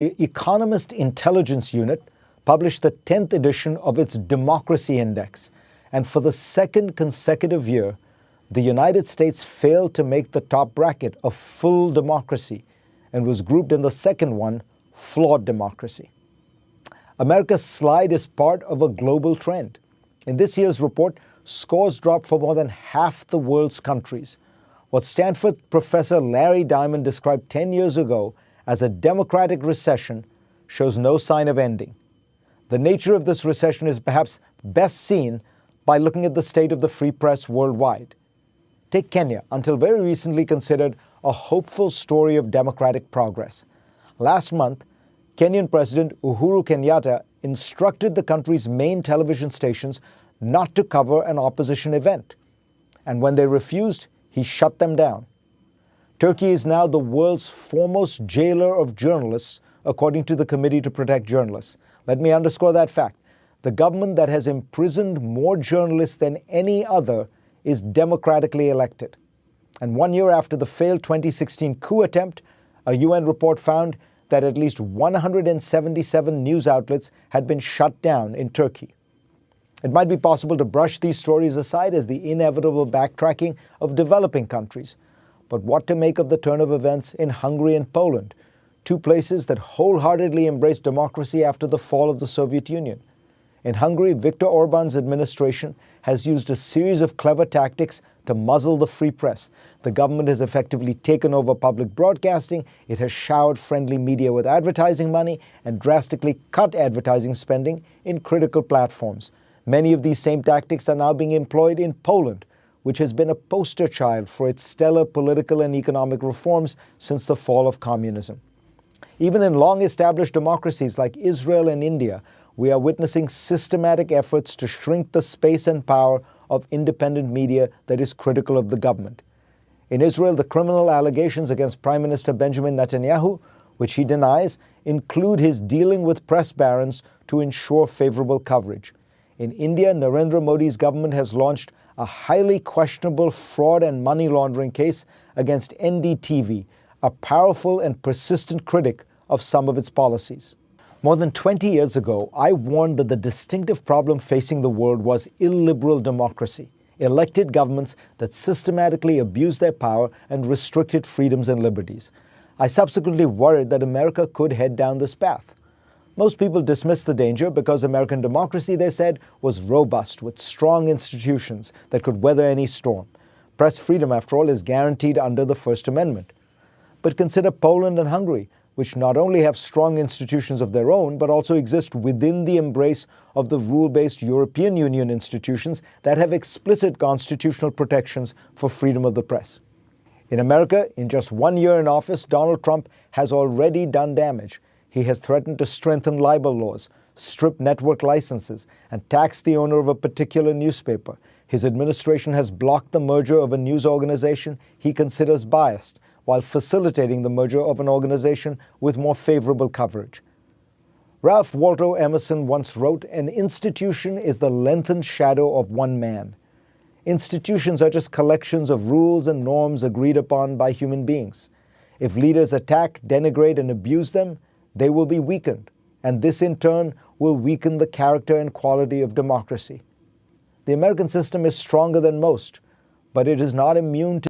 The Economist Intelligence Unit published the 10th edition of its Democracy Index, and for the second consecutive year, the United States failed to make the top bracket of full democracy and was grouped in the second one, flawed democracy. America's slide is part of a global trend. In this year's report, scores dropped for more than half the world's countries. What Stanford professor Larry Diamond described 10 years ago as a democratic recession shows no sign of ending. The nature of this recession is perhaps best seen by looking at the state of the free press worldwide. Take Kenya, until very recently considered a hopeful story of democratic progress. Last month, Kenyan President Uhuru Kenyatta instructed the country's main television stations not to cover an opposition event. And when they refused, he shut them down. Turkey is now the world's foremost jailer of journalists, according to the Committee to Protect Journalists. Let me underscore that fact. The government that has imprisoned more journalists than any other is democratically elected. And 1 year after the failed 2016 coup attempt, a UN report found that at least 177 news outlets had been shut down in Turkey. It might be possible to brush these stories aside as the inevitable backtracking of developing countries. But what to make of the turn of events in Hungary and Poland, two places that wholeheartedly embraced democracy after the fall of the Soviet Union? In Hungary, Viktor Orban's administration has used a series of clever tactics to muzzle the free press. The government has effectively taken over public broadcasting, it has showered friendly media with advertising money, and drastically cut advertising spending in critical platforms. Many of these same tactics are now being employed in Poland, which has been a poster child for its stellar political and economic reforms since the fall of communism. Even in long-established democracies like Israel and India, we are witnessing systematic efforts to shrink the space and power of independent media that is critical of the government. In Israel, the criminal allegations against Prime Minister Benjamin Netanyahu, which he denies, include his dealing with press barons to ensure favorable coverage. In India, Narendra Modi's government has launched a highly questionable fraud and money laundering case against NDTV, a powerful and persistent critic of some of its policies. More than 20 years ago, I warned that the distinctive problem facing the world was illiberal democracy, elected governments that systematically abused their power and restricted freedoms and liberties. I subsequently worried that America could head down this path. Most people dismissed the danger because American democracy, they said, was robust with strong institutions that could weather any storm. Press freedom, after all, is guaranteed under the First Amendment. But consider Poland and Hungary, which not only have strong institutions of their own, but also exist within the embrace of the rule-based European Union institutions that have explicit constitutional protections for freedom of the press. In America, in just 1 year in office, Donald Trump has already done damage. He has threatened to strengthen libel laws, strip network licenses, and tax the owner of a particular newspaper. His administration has blocked the merger of a news organization he considers biased, while facilitating the merger of an organization with more favorable coverage. Ralph Waldo Emerson once wrote, "An institution is the lengthened shadow of one man." Institutions are just collections of rules and norms agreed upon by human beings. If leaders attack, denigrate, and abuse them, they will be weakened, and this in turn will weaken the character and quality of democracy. The American system is stronger than most, but it is not immune to